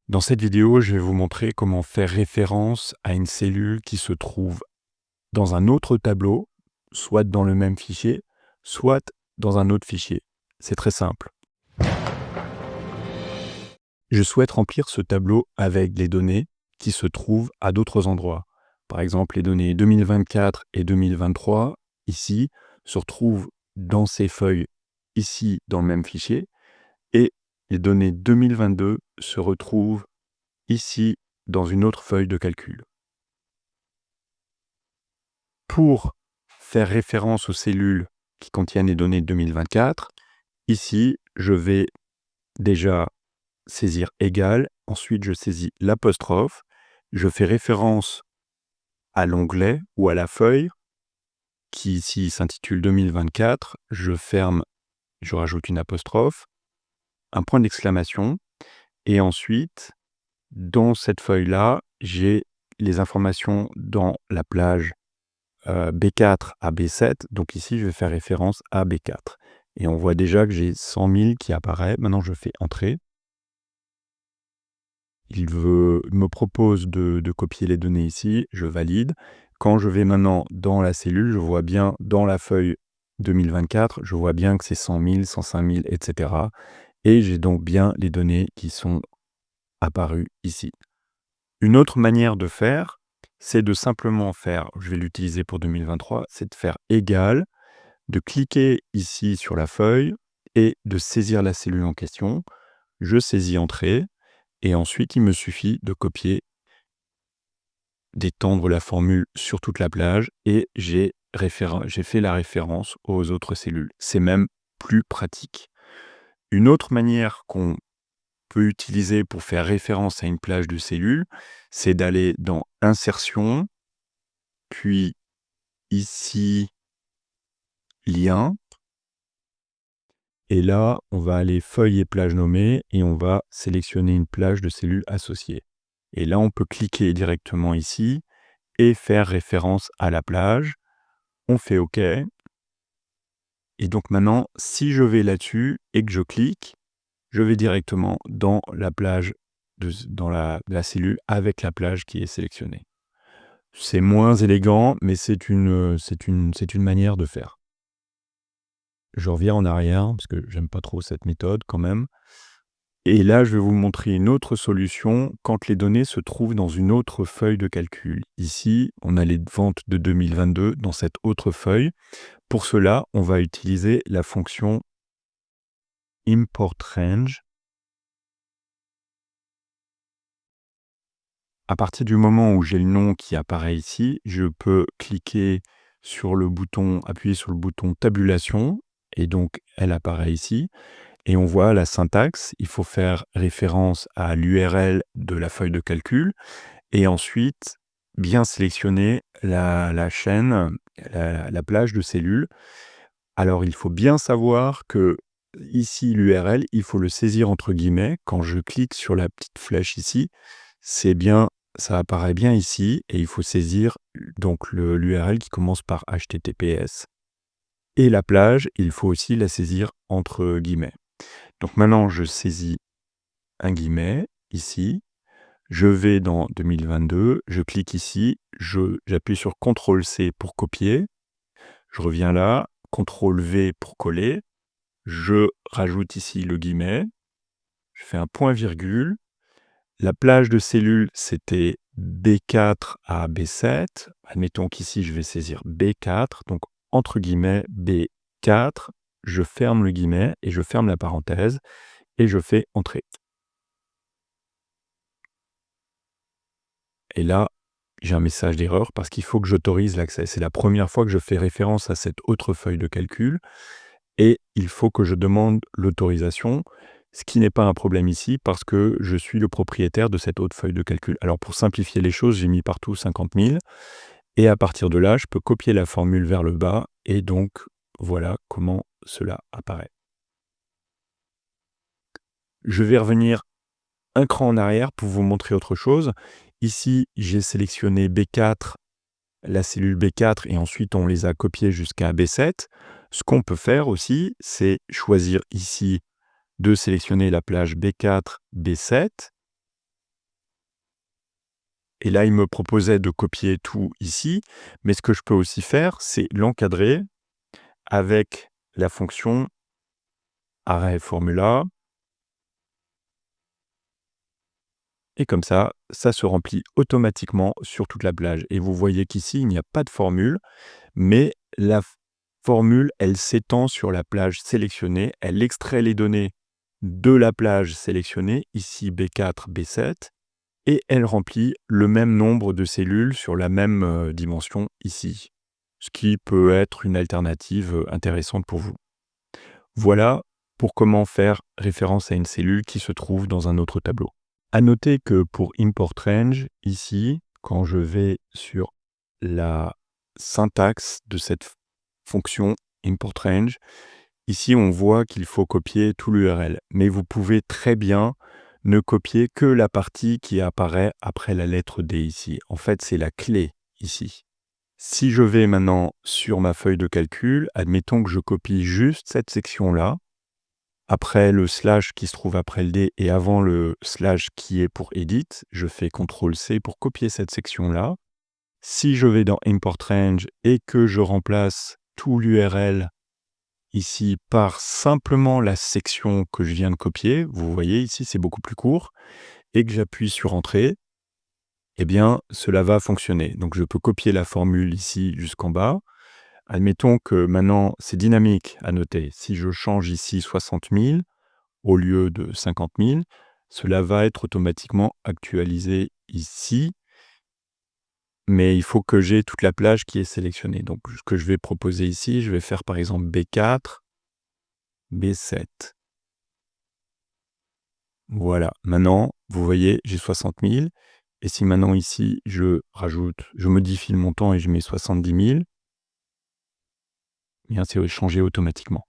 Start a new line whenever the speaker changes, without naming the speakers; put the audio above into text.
Dans cette vidéo, je vais vous montrer comment faire référence à une cellule qui se trouve dans un autre tableau, soit dans le même fichier, soit dans un autre fichier. C'est très simple. Je souhaite remplir ce tableau avec les données qui se trouvent à d'autres endroits. Par exemple, les données 2024 et 2023, ici, se retrouvent dans ces feuilles, ici, dans le même fichier, et les données 2022 se retrouvent ici, dans une autre feuille de calcul. Pour faire référence aux cellules qui contiennent les données 2024, ici, je vais déjà saisir égal, ensuite je saisis l'apostrophe, je fais référence à l'onglet ou à la feuille qui ici s'intitule 2024, je ferme, je rajoute une apostrophe, un point d'exclamation, et ensuite, dans cette feuille-là, j'ai les informations dans la plage B4 à B7, donc ici je vais faire référence à B4. Et on voit déjà que j'ai 100 000 qui apparaît. Maintenant je fais Entrée. Il me propose de copier les données ici, je valide. Quand je vais maintenant dans la cellule, je vois bien dans la feuille 2024, je vois bien que c'est 100 000, 105 000, etc. Et j'ai donc bien les données qui sont apparues ici. Une autre manière de faire, c'est de simplement faire, je vais l'utiliser pour 2023, c'est de faire égal, de cliquer ici sur la feuille et de saisir la cellule en question. Je saisis Entrée et ensuite il me suffit de copier, d'étendre la formule sur toute la plage et j'ai fait la référence aux autres cellules. C'est même plus pratique. Une autre manière qu'on peut utiliser pour faire référence à une plage de cellules, c'est d'aller dans Insertion, puis ici, Lien. Et là, on va aller Feuille et plage nommée et on va sélectionner une plage de cellules associées. Et là, on peut cliquer directement ici et faire référence à la plage. On fait OK. Et donc maintenant, si je vais là-dessus et que je clique, je vais directement dans la plage, dans la cellule avec la plage qui est sélectionnée. C'est moins élégant, mais c'est une manière de faire. Je reviens en arrière, parce que j'aime pas trop cette méthode quand même. Et là, je vais vous montrer une autre solution quand les données se trouvent dans une autre feuille de calcul. Ici, on a les ventes de 2022 dans cette autre feuille. Pour cela, on va utiliser la fonction import range. À partir du moment où j'ai le nom qui apparaît ici, je peux cliquer sur le bouton, appuyer sur le bouton tabulation, et donc elle apparaît ici. Et on voit la syntaxe, il faut faire référence à l'URL de la feuille de calcul, et ensuite bien sélectionner la chaîne, la plage de cellules. Alors il faut bien savoir que ici l'URL, il faut le saisir entre guillemets. Quand je clique sur la petite flèche ici, c'est bien, ça apparaît bien ici, et il faut saisir donc l'URL qui commence par HTTPS. Et la plage, il faut aussi la saisir entre guillemets. Donc maintenant, je saisis un guillemet ici, je vais dans 2022, je clique ici, j'appuie sur CTRL-C pour copier, je reviens là, CTRL-V pour coller, je rajoute ici le guillemet, je fais un point-virgule, la plage de cellules, c'était B4 à B7, admettons qu'ici je vais saisir B4, donc entre guillemets B4, je ferme le guillemet et je ferme la parenthèse, et je fais Entrée. Et là, j'ai un message d'erreur parce qu'il faut que j'autorise l'accès. C'est la première fois que je fais référence à cette autre feuille de calcul et il faut que je demande l'autorisation, ce qui n'est pas un problème ici parce que je suis le propriétaire de cette autre feuille de calcul. Alors pour simplifier les choses, j'ai mis partout 50 000 et à partir de là, je peux copier la formule vers le bas et donc voilà comment cela apparaît. Je vais revenir un cran en arrière pour vous montrer autre chose. Ici, j'ai sélectionné B4, la cellule B4, et ensuite on les a copiées jusqu'à B7. Ce qu'on peut faire aussi, c'est choisir ici de sélectionner la plage B4, B7, Et là, il me proposait de copier tout ici, mais ce que je peux aussi faire, c'est l'encadrer avec la fonction array formula. Et comme ça se remplit automatiquement sur toute la plage. Et vous voyez qu'ici, il n'y a pas de formule, mais la formule, elle s'étend sur la plage sélectionnée. Elle extrait les données de la plage sélectionnée, ici B4, B7, et elle remplit le même nombre de cellules sur la même dimension ici, ce qui peut être une alternative intéressante pour vous. Voilà pour comment faire référence à une cellule qui se trouve dans un autre tableau. À noter que pour import range, ici, quand je vais sur la syntaxe de cette fonction import range, ici on voit qu'il faut copier tout l'URL. Mais vous pouvez très bien ne copier que la partie qui apparaît après la lettre D ici. En fait, c'est la clé ici. Si je vais maintenant sur ma feuille de calcul, admettons que je copie juste cette section-là, après le slash qui se trouve après le D et avant le slash qui est pour edit, je fais CTRL-C pour copier cette section-là. Si je vais dans import range et que je remplace tout l'URL ici par simplement la section que je viens de copier, vous voyez ici c'est beaucoup plus court, et que j'appuie sur Entrée, eh bien cela va fonctionner. Donc je peux copier la formule ici jusqu'en bas. Admettons que maintenant c'est dynamique à noter. Si je change ici 60 000 au lieu de 50 000, cela va être automatiquement actualisé ici. Mais il faut que j'ai toute la plage qui est sélectionnée. Donc ce que je vais proposer ici, je vais faire par exemple B4, B7. Voilà, maintenant, vous voyez, j'ai 60 000. Et si maintenant ici, je modifie le montant et je mets 70 000, bien c'est changé automatiquement.